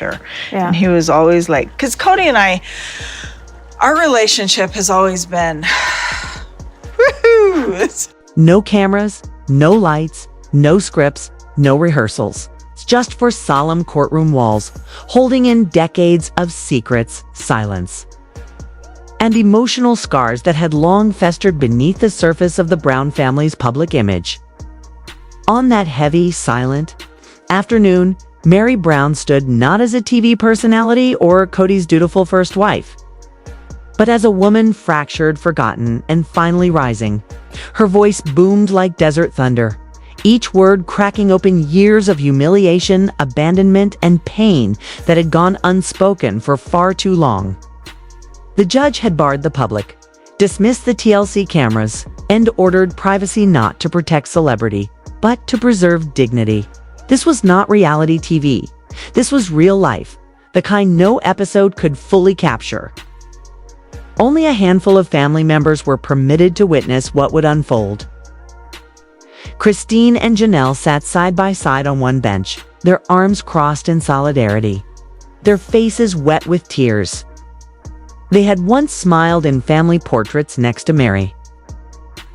character. Yeah. And he was always like, because Cody and I, our relationship has always been, woohoo! No cameras, no lights, no scripts, no rehearsals. It's just for solemn courtroom walls, holding in decades of secrets, silence, and emotional scars that had long festered beneath the surface of the Brown family's public image. On that heavy, silent afternoon, Meri Brown stood not as a TV personality or Cody's dutiful first wife, but as a woman fractured, forgotten, and finally rising. Her voice boomed like desert thunder, each word cracking open years of humiliation, abandonment, and pain that had gone unspoken for far too long. The judge had barred the public, dismissed the TLC cameras, and ordered privacy not to protect celebrity, but to preserve dignity. This was not reality TV. This was real life, the kind no episode could fully capture. Only a handful of family members were permitted to witness what would unfold. Christine and Janelle sat side by side on one bench, their arms crossed in solidarity, their faces wet with tears. They had once smiled in family portraits next to Meri,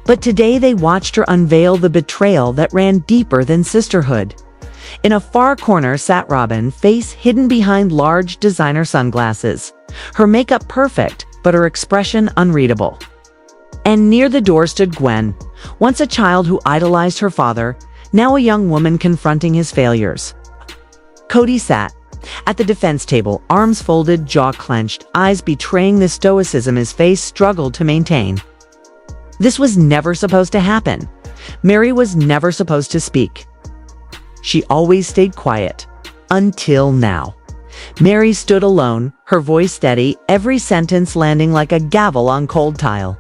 but today they watched her unveil the betrayal that ran deeper than sisterhood. In a far corner sat Robyn, face hidden behind large designer sunglasses, her makeup perfect, but her expression unreadable. And near the door stood Gwen, once a child who idolized her father, now a young woman confronting his failures. Cody sat at the defense table, arms folded, jaw clenched, eyes betraying the stoicism his face struggled to maintain. This was never supposed to happen. Meri was never supposed to speak. She always stayed quiet. Until now. Meri stood alone, her voice steady, every sentence landing like a gavel on cold tile.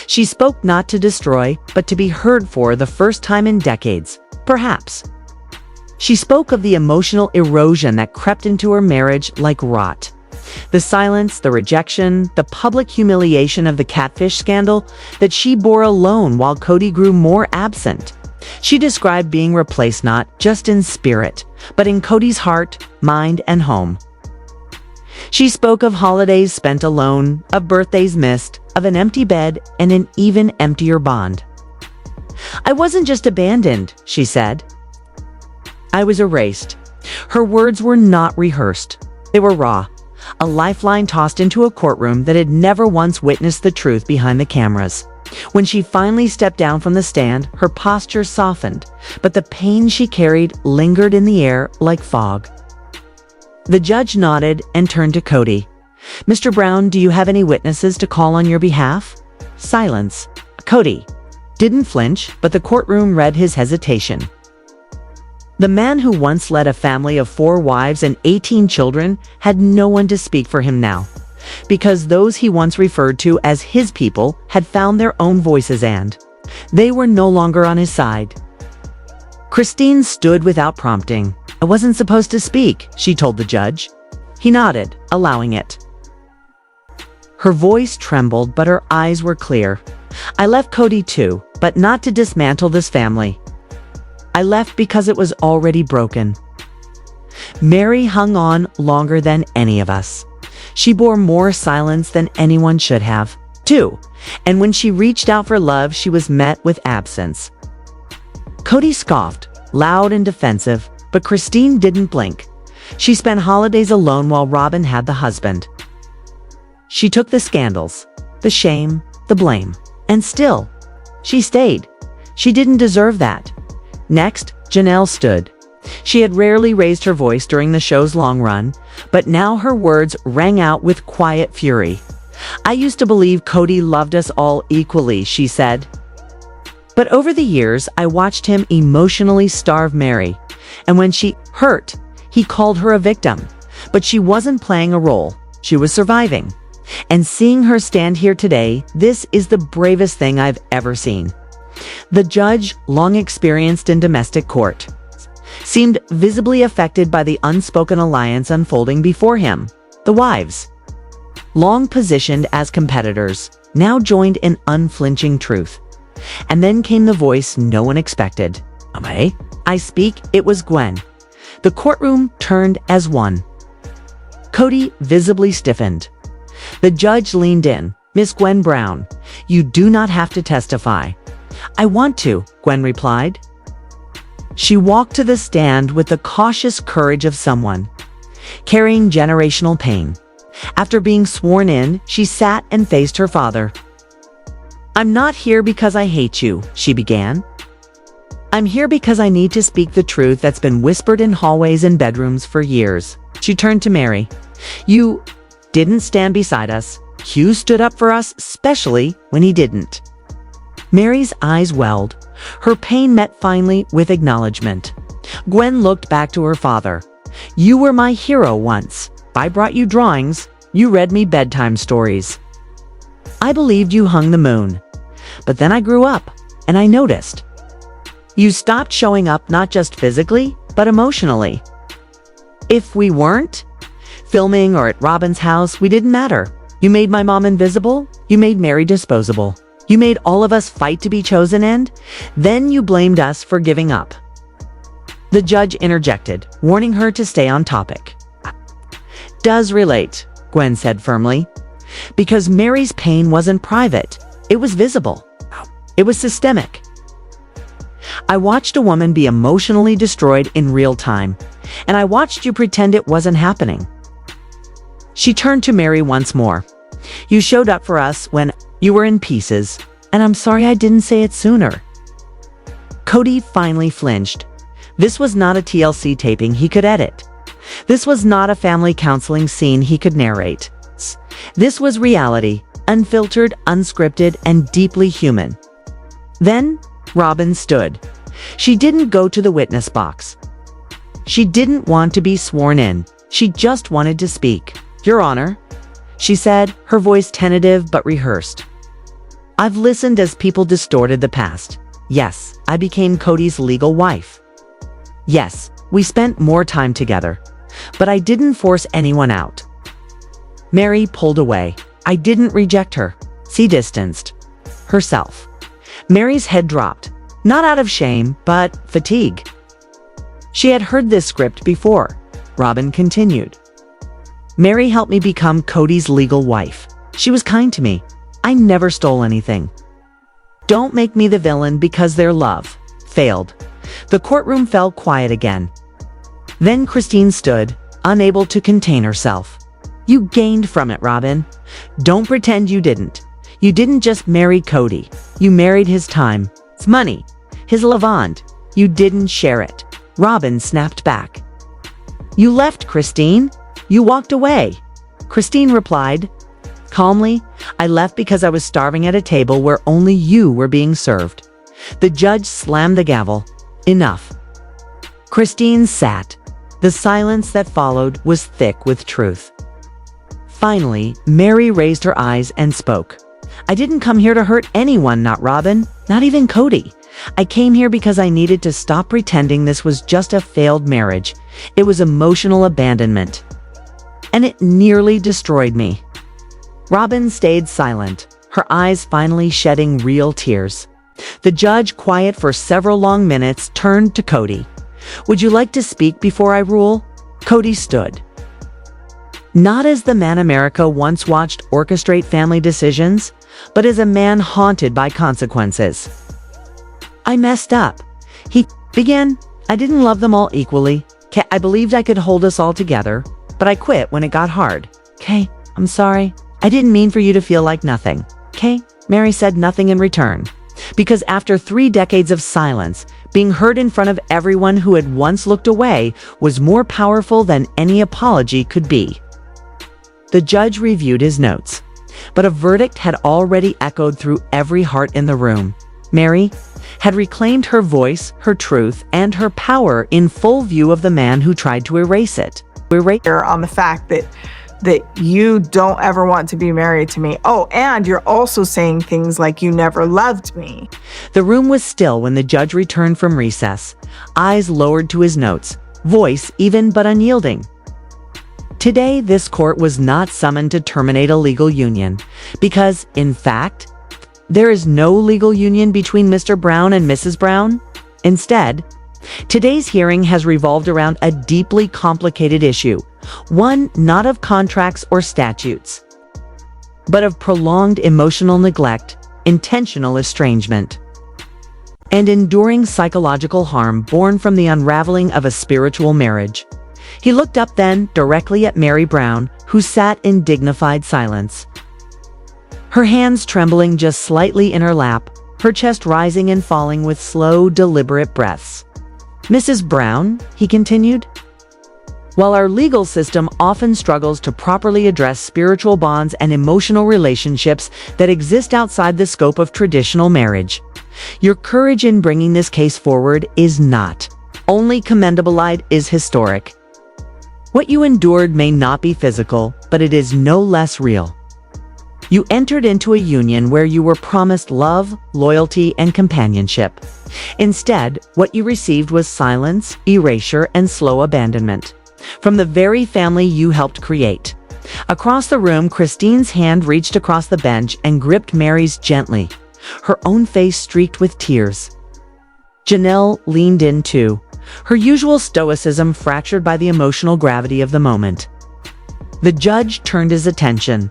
She spoke not to destroy, but to be heard for the first time in decades, perhaps. She spoke of the emotional erosion that crept into her marriage like rot. The silence, the rejection, the public humiliation of the catfish scandal that she bore alone while Cody grew more absent. She described being replaced not just in spirit, but in Cody's heart, mind, and home. She spoke of holidays spent alone, of birthdays missed, of an empty bed, and an even emptier bond. "I wasn't just abandoned," she said. "I was erased." Her words were not rehearsed. They were raw, a lifeline tossed into a courtroom that had never once witnessed the truth behind the cameras. When she finally stepped down from the stand, her posture softened, but the pain she carried lingered in the air like fog. The judge nodded and turned to Cody. "Mr. Brown, do you have any witnesses to call on your behalf?" Silence. Cody didn't flinch, but the courtroom read his hesitation. The man who once led a family of 4 wives and 18 children had no one to speak for him now, because those he once referred to as his people had found their own voices and they were no longer on his side. Christine stood without prompting. "I wasn't supposed to speak," she told the judge. He nodded, allowing it. Her voice trembled, but her eyes were clear. "I left Cody too, but not to dismantle this family. I left because it was already broken." Meri hung on longer than any of us. She bore more silence than anyone should have, too. And when she reached out for love, she was met with absence. Cody scoffed, loud and defensive, but Christine didn't blink. She spent holidays alone while Robyn had the husband. She took the scandals, the shame, the blame, and still, she stayed. She didn't deserve that. Next, Janelle stood. She had rarely raised her voice during the show's long run, but now her words rang out with quiet fury. "I used to believe Cody loved us all equally," she said. "But over the years, I watched him emotionally starve Meri. And when she hurt, he called her a victim. But she wasn't playing a role. She was surviving. And seeing her stand here today, this is the bravest thing I've ever seen." The judge, long experienced in domestic court, seemed visibly affected by the unspoken alliance unfolding before him. The wives, long positioned as competitors, now joined in unflinching truth. And then came the voice no one expected. "I speak," it was Gwen. The courtroom turned as one. Cody visibly stiffened. The judge leaned in. "Miss Gwen Brown, you do not have to testify." "I want to," Gwen replied. She walked to the stand with the cautious courage of someone carrying generational pain. After being sworn in, she sat and faced her father. "I'm not here because I hate you," she began. "I'm here because I need to speak the truth that's been whispered in hallways and bedrooms for years." She turned to Meri. "You didn't stand beside us. Hugh stood up for us, especially when he didn't." Meri's eyes welled. Her pain met finally with acknowledgement. Gwen looked back to her father. "You were my hero once. I brought you drawings. You read me bedtime stories. I believed you hung the moon. But then I grew up, and I noticed. You stopped showing up not just physically, but emotionally. If we weren't filming or at Robyn's house, we didn't matter. You made my mom invisible. You made Meri disposable. You made all of us fight to be chosen, and then you blamed us for giving up." The judge interjected, warning her to stay on topic. "Does relate," Gwen said firmly, "because Meri's pain wasn't private. It was visible. It was systemic. I watched a woman be emotionally destroyed in real time, and I watched you pretend it wasn't happening." She turned to Meri once more. "You showed up for us when you were in pieces, and I'm sorry I didn't say it sooner." Cody finally flinched. This was not a TLC taping he could edit. This was not a family counseling scene he could narrate. This was reality, unfiltered, unscripted, and deeply human. Then Robyn stood. She didn't go to the witness box. She didn't want to be sworn in. She just wanted to speak. "Your Honor," she said, her voice tentative but rehearsed. "I've listened as people distorted the past. Yes, I became Cody's legal wife. Yes, we spent more time together. But I didn't force anyone out." Meri pulled away. "I didn't reject her." She distanced herself. Meri's head dropped, not out of shame, but fatigue. She had heard this script before. Robyn continued. "Meri helped me become Cody's legal wife. She was kind to me. I never stole anything. Don't make me the villain because their love failed." The courtroom fell quiet again. Then Christine stood, unable to contain herself. "You gained from it, Robyn. Don't pretend you didn't. You didn't just marry Cody. You married his time, his money, his lavand. You didn't share it." Robyn snapped back. "You left, Christine. You walked away." Christine replied calmly, "I left because I was starving at a table where only you were being served." The judge slammed the gavel. "Enough." Christine sat. The silence that followed was thick with truth. Finally, Meri raised her eyes and spoke. "I didn't come here to hurt anyone, not Robyn, not even Cody. I came here because I needed to stop pretending this was just a failed marriage. It was emotional abandonment. And it nearly destroyed me." Robyn stayed silent, her eyes finally shedding real tears. The judge, quiet for several long minutes, turned to Cody. "Would you like to speak before I rule?" Cody stood. Not as the man America once watched orchestrate family decisions, but as a man haunted by consequences. "I messed up," he began. "I didn't love them all equally. I believed I could hold us all together, but I quit when it got hard. Okay, I'm sorry. I didn't mean for you to feel like nothing. Okay?" Meri said nothing in return. Because after 3 decades of silence, being heard in front of everyone who had once looked away was more powerful than any apology could be. The judge reviewed his notes, but a verdict had already echoed through every heart in the room. Meri had reclaimed her voice, her truth, and her power in full view of the man who tried to erase it. On the fact that you don't ever want to be married to me. Oh, and you're also saying things like you never loved me. The room was still when the judge returned from recess, eyes lowered to his notes, voice even but unyielding. Today, this court was not summoned to terminate a legal union, because, in fact, there is no legal union between Mr. Brown and Mrs. Brown. Instead, Today's hearing has revolved around a deeply complicated issue, one not of contracts or statutes, but of prolonged emotional neglect, intentional estrangement, and enduring psychological harm born from the unraveling of a spiritual marriage. He looked up then directly at Meri Brown, who sat in dignified silence, her hands trembling just slightly in her lap, her chest rising and falling with slow, deliberate breaths. "Mrs. Brown," he continued, "while our legal system often struggles to properly address spiritual bonds and emotional relationships that exist outside the scope of traditional marriage, your courage in bringing this case forward is not only commendable, it is historic. What you endured may not be physical, but it is no less real. You entered into a union where you were promised love, loyalty, and companionship. Instead, what you received was silence, erasure, and slow abandonment from the very family you helped create." Across the room, Christine's hand reached across the bench and gripped Meri's gently, her own face streaked with tears. Janelle leaned in too, her usual stoicism fractured by the emotional gravity of the moment. The judge turned his attention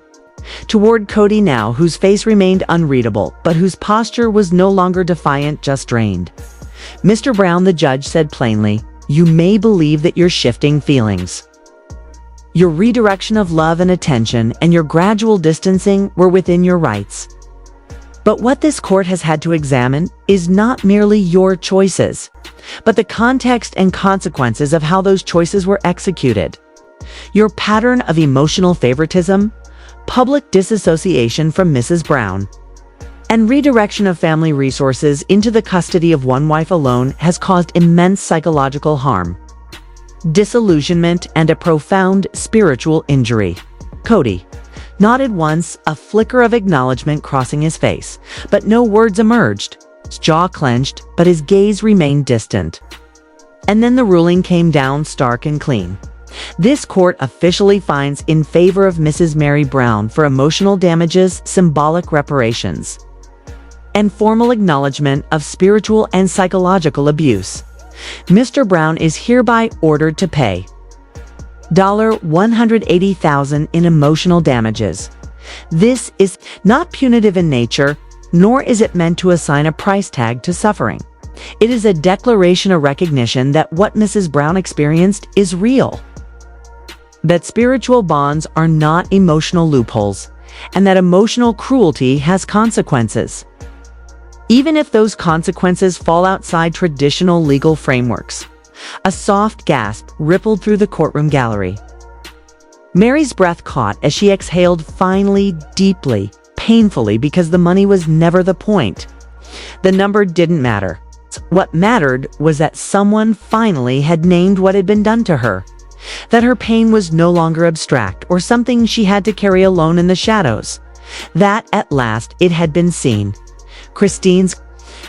toward Cody now, whose face remained unreadable, but whose posture was no longer defiant, just drained. "Mr. Brown," the judge said plainly, "you may believe that your shifting feelings, your redirection of love and attention, and your gradual distancing were within your rights. But what this court has had to examine is not merely your choices, but the context and consequences of how those choices were executed. Your pattern of emotional favoritism, public disassociation from Mrs. Brown, and redirection of family resources into the custody of one wife alone has caused immense psychological harm, disillusionment, and a profound spiritual injury." Cody nodded once, a flicker of acknowledgement crossing his face, but no words emerged. His jaw clenched, but his gaze remained distant. And then the ruling came down stark and clean. This court officially finds in favor of Mrs. Meri Brown for emotional damages, symbolic reparations, and formal acknowledgement of spiritual and psychological abuse. Mr. Brown is hereby ordered to pay $180,000 in emotional damages. This is not punitive in nature, nor is it meant to assign a price tag to suffering. It is a declaration of recognition that what Mrs. Brown experienced is real, that spiritual bonds are not emotional loopholes, and that emotional cruelty has consequences, even if those consequences fall outside traditional legal frameworks. A soft gasp rippled through the courtroom gallery. Meri's breath caught as she exhaled finally, deeply, painfully, because the money was never the point. The number didn't matter. What mattered was that someone finally had named what had been done to her, that her pain was no longer abstract or something she had to carry alone in the shadows, that at last it had been seen. Christine's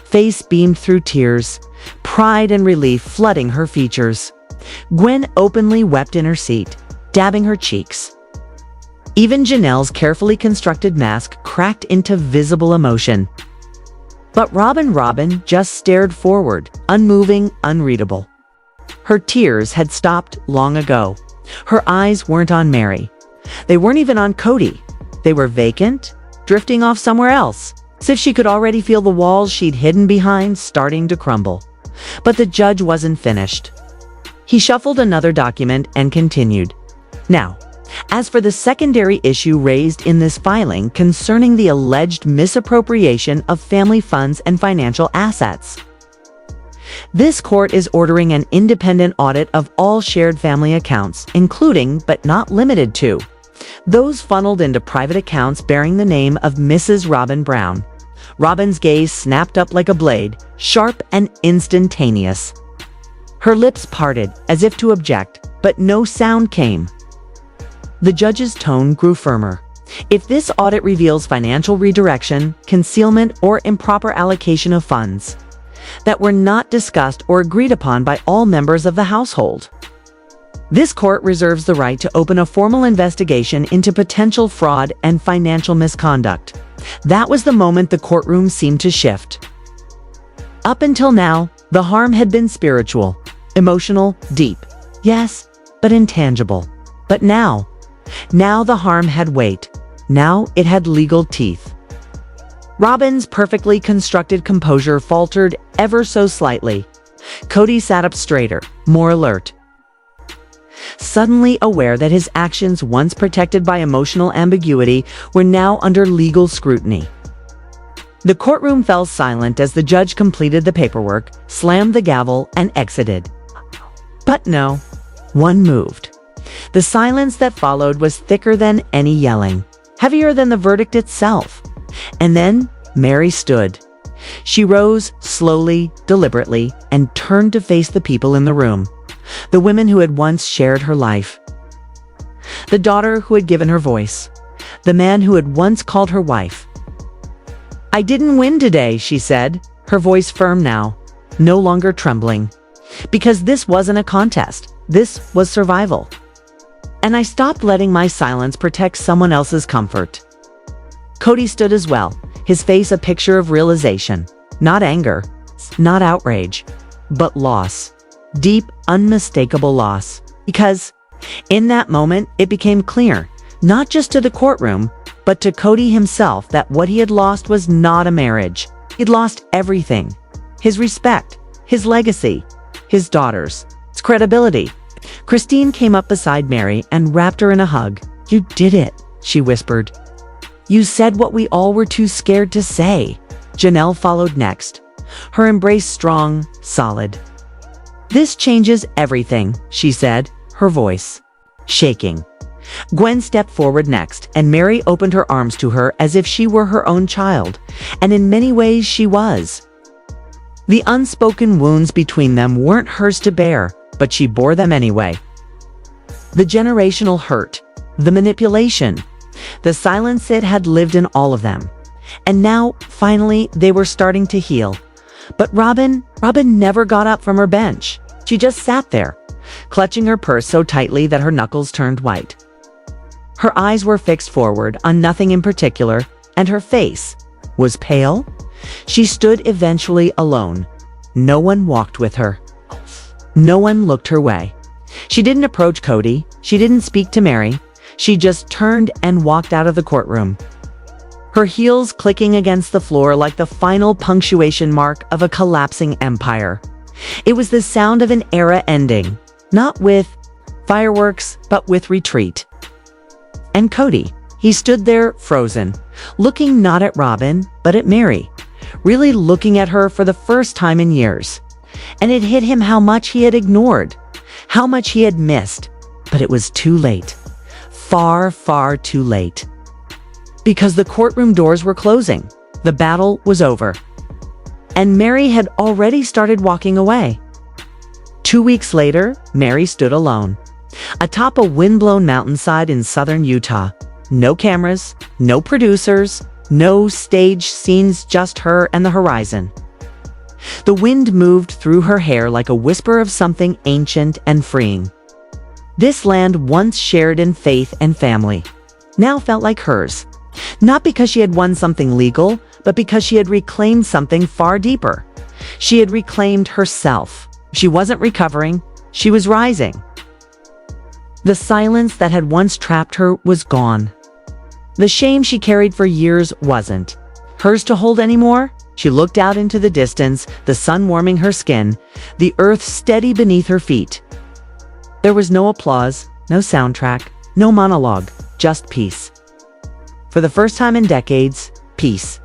face beamed through tears, pride and relief flooding her features. Gwen openly wept in her seat, dabbing her cheeks. Even Janelle's carefully constructed mask cracked into visible emotion. But Robyn just stared forward, unmoving, unreadable. Her tears had stopped long ago. Her eyes weren't on Meri. They weren't even on Cody. They were vacant, drifting off somewhere else, as if she could already feel the walls she'd hidden behind starting to crumble. But the judge wasn't finished. He shuffled another document and continued. "Now, as for the secondary issue raised in this filing concerning the alleged misappropriation of family funds and financial assets, this court is ordering an independent audit of all shared family accounts, including, but not limited to, those funneled into private accounts bearing the name of Mrs. Robyn Brown." Robyn's gaze snapped up like a blade, sharp and instantaneous. Her lips parted as if to object, but no sound came. The judge's tone grew firmer. "If this audit reveals financial redirection, concealment, or improper allocation of funds that were not discussed or agreed upon by all members of the household, this court reserves the right to open a formal investigation into potential fraud and financial misconduct." That was the moment the courtroom seemed to shift. Up until now, The harm had been spiritual, emotional, deep. Yes, but intangible. But now the harm had weight. Now it had legal teeth. Robyn's perfectly constructed composure faltered ever so slightly. Cody sat up straighter, more alert. Suddenly aware that his actions, once protected by emotional ambiguity, were now under legal scrutiny. The courtroom fell silent as the judge completed the paperwork, slammed the gavel, and exited. But no, one moved. The silence that followed was thicker than any yelling, heavier than the verdict itself. And then Meri stood. She rose slowly, deliberately, and turned to face the people in the room. The women who had once shared her life. The daughter who had given her voice. The man who had once called her wife. "I didn't win today," she said, her voice firm now, no longer trembling. Because this wasn't a contest. This was survival. And I stopped letting my silence protect someone else's comfort. Cody stood as well, his face a picture of realization. Not anger, not outrage, but loss. Deep, unmistakable loss. Because in that moment, it became clear, not just to the courtroom, but to Cody himself, that what he had lost was not a marriage. He'd lost everything. His respect, his legacy, his daughters, his credibility. Christine came up beside Meri and wrapped her in a hug. "You did it," she whispered. "You said what we all were too scared to say." Janelle followed next, her embrace strong, solid. "This changes everything," she said, her voice shaking. Gwen stepped forward next, and Meri opened her arms to her as if she were her own child, and in many ways she was. The unspoken wounds between them weren't hers to bear, but she bore them anyway. The generational hurt, the manipulation, the silence it had lived in all of them. And now, finally, they were starting to heal. But Robyn never got up from her bench. She just sat there, clutching her purse so tightly that her knuckles turned white. Her eyes were fixed forward on nothing in particular, and her face was pale. She stood eventually alone. No one walked with her. No one looked her way. She didn't approach Cody. She didn't speak to Meri. She just turned and walked out of the courtroom, her heels clicking against the floor like the final punctuation mark of a collapsing empire. It was the sound of an era ending, not with fireworks, but with retreat. And Cody, he stood there frozen, looking not at Robyn, but at Meri, really looking at her for the first time in years. And it hit him how much he had ignored, how much he had missed. But it was too late. Far, far too late. Because the courtroom doors were closing. The battle was over. And Meri had already started walking away. 2 weeks later, Meri stood alone, atop a windblown mountainside in southern Utah. No cameras, no producers, no stage scenes, just her and the horizon. The wind moved through her hair like a whisper of something ancient and freeing. This land, once shared in faith and family, now felt like hers. Not because she had won something legal, but because she had reclaimed something far deeper. She had reclaimed herself. She wasn't recovering, she was rising. The silence that had once trapped her was gone. The shame she carried for years wasn't hers to hold anymore. She looked out into the distance, the sun warming her skin, the earth steady beneath her feet. There was no applause, no soundtrack, no monologue, just peace. For the first time in decades, peace.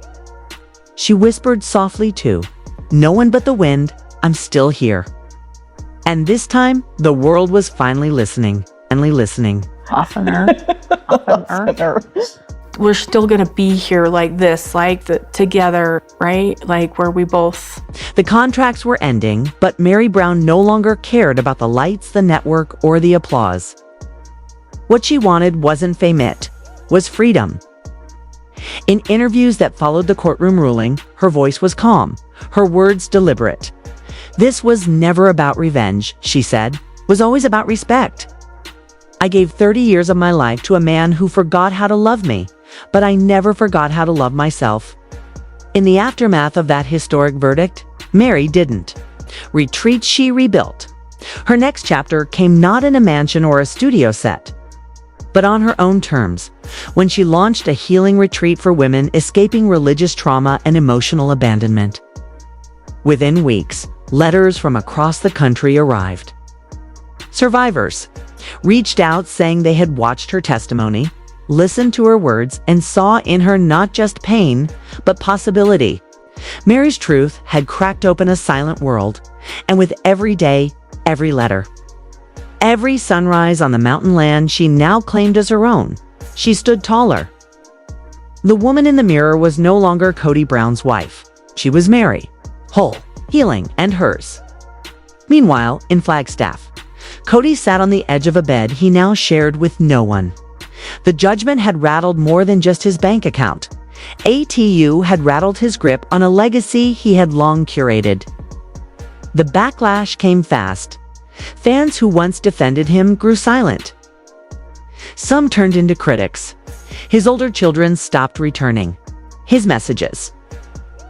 She whispered softly too, "No one but the wind, I'm still here." And this time, the world was finally listening. Oftener. We're still gonna be here like this, together, right? Like where we both... The contracts were ending, but Meri Brown no longer cared about the lights, the network, or the applause. What she wanted wasn't fame, was freedom. In interviews that followed the courtroom ruling, her voice was calm, her words deliberate. This was never about revenge, she said, was always about respect. I gave 30 years of my life to a man who forgot how to love me, but I never forgot how to love myself. In the aftermath of that historic verdict, Meri didn't. Retreats she rebuilt. Her next chapter came not in a mansion or a studio set, but on her own terms, when she launched a healing retreat for women escaping religious trauma and emotional abandonment. Within weeks, letters from across the country arrived. Survivors reached out saying they had watched her testimony, listened to her words, and saw in her not just pain, but possibility. Meri's truth had cracked open a silent world, and with every day, every letter, every sunrise on the mountain land she now claimed as her own, she stood taller. The woman in the mirror was no longer Kody Brown's wife. She was Meri, whole, healing, and hers. Meanwhile, in Flagstaff, Cody sat on the edge of a bed he now shared with no one. The judgment had rattled more than just his bank account. ATU had rattled his grip on a legacy he had long curated. The backlash came fast. Fans who once defended him grew silent. Some turned into critics. His older children stopped returning his messages.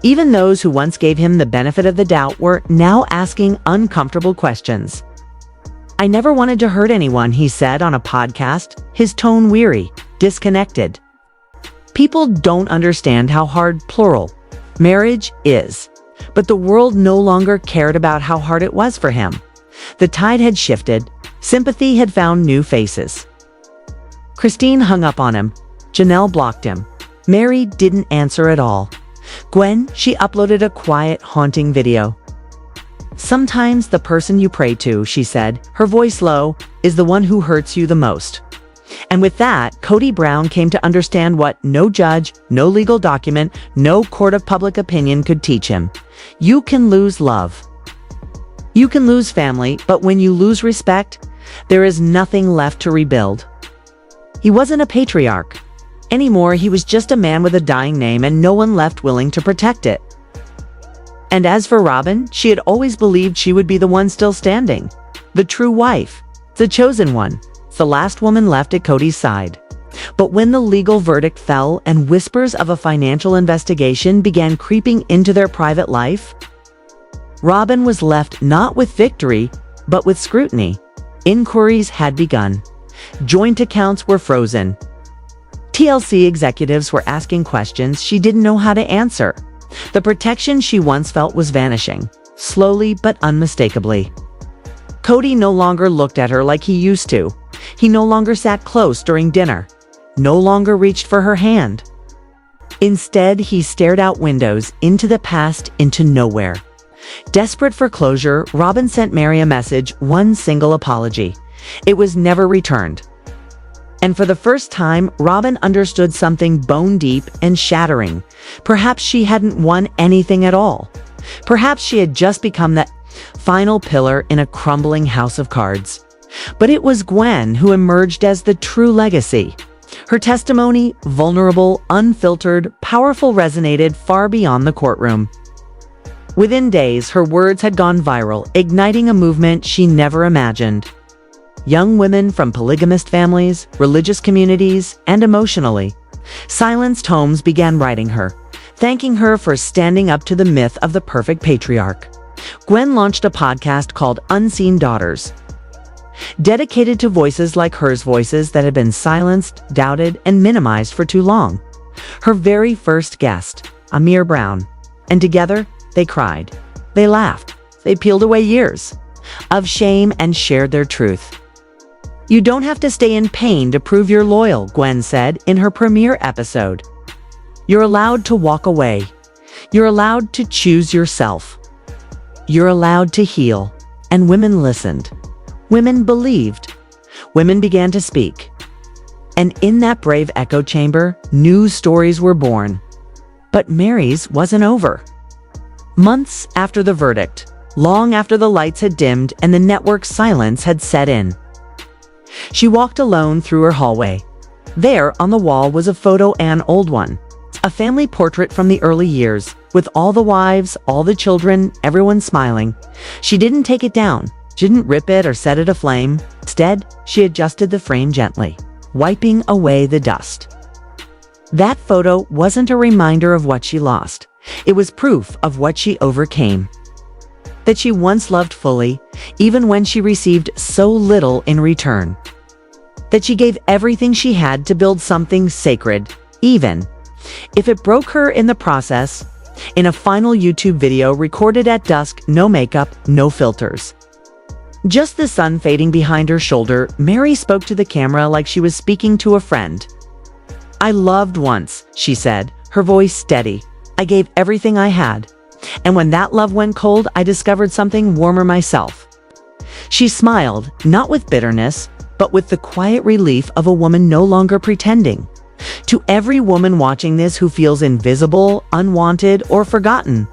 Even those who once gave him the benefit of the doubt were now asking uncomfortable questions. "I never wanted to hurt anyone," he said on a podcast, his tone weary, disconnected. People don't understand how hard plural marriage is, but the world no longer cared about how hard it was for him. The tide had shifted. Sympathy had found new faces. Christine hung up on him. Janelle blocked him. Meri didn't answer at all. Gwen, she uploaded a quiet, haunting video. "Sometimes the person you pray to," she said, her voice low, "is the one who hurts you the most." And with that, Kody Brown came to understand what no judge, no legal document, no court of public opinion could teach him. You can lose love. You can lose family, but when you lose respect, there is nothing left to rebuild. He wasn't a patriarch. Anymore, he was just a man with a dying name and no one left willing to protect it. And as for Robyn, she had always believed she would be the one still standing. The true wife. The chosen one. The last woman left at Cody's side. But when the legal verdict fell and whispers of a financial investigation began creeping into their private life, Robyn was left not with victory, but with scrutiny. Inquiries had begun. Joint accounts were frozen. TLC executives were asking questions she didn't know how to answer. The protection she once felt was vanishing, slowly but unmistakably. Cody no longer looked at her like he used to. He no longer sat close during dinner, no longer reached for her hand. Instead, he stared out windows, into the past, into nowhere. Desperate for closure, Robyn sent Meri a message, one single apology. It was never returned. And for the first time, Robyn understood something bone-deep and shattering. Perhaps she hadn't won anything at all. Perhaps she had just become that final pillar in a crumbling house of cards. But it was Gwen who emerged as the true legacy. Her testimony, vulnerable, unfiltered, powerful, resonated far beyond the courtroom. Within days, her words had gone viral, igniting a movement she never imagined. Young women from polygamist families, religious communities, and emotionally silenced homes began writing her, thanking her for standing up to the myth of the perfect patriarch. Gwen launched a podcast called Unseen Daughters, dedicated to voices like hers, voices that had been silenced, doubted, and minimized for too long. Her very first guest, Meri Brown, and together they cried, they laughed, they peeled away years of shame and shared their truth. "You don't have to stay in pain to prove you're loyal," Gwen said in her premiere episode. "You're allowed to walk away. You're allowed to choose yourself. You're allowed to heal." And women listened. Women believed. Women began to speak. And in that brave echo chamber, new stories were born. But Meri's wasn't over. Months after the verdict, long after the lights had dimmed and the network's silence had set in, she walked alone through her hallway. There on the wall was a photo, an old one, a family portrait from the early years, with all the wives, all the children, everyone smiling. She didn't take it down. She didn't rip it or set it aflame. Instead, she adjusted the frame gently, wiping away the dust. That photo wasn't a reminder of what she lost. It was proof of what she overcame. that she once loved fully, even when she received so little in return. That she gave everything she had to build something sacred, even if it broke her in the process. In a final YouTube video recorded at dusk, no makeup, no filters, just the sun fading behind her shoulder, Meri spoke to the camera like she was speaking to a friend. "I loved once," she said, her voice steady. "I gave everything I had. And when that love went cold, I discovered something warmer myself." She smiled, not with bitterness, but with the quiet relief of a woman no longer pretending. To every woman watching this who feels invisible, unwanted, or forgotten,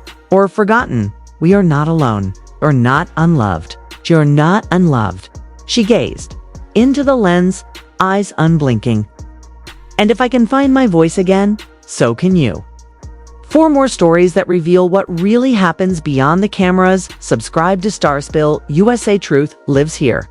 we are not alone, or not unloved. You're not unloved. She gazed into the lens, eyes unblinking. And if I can find my voice again, so can you. For more stories that reveal what really happens beyond the cameras, subscribe to Starspill. USA Truth lives here.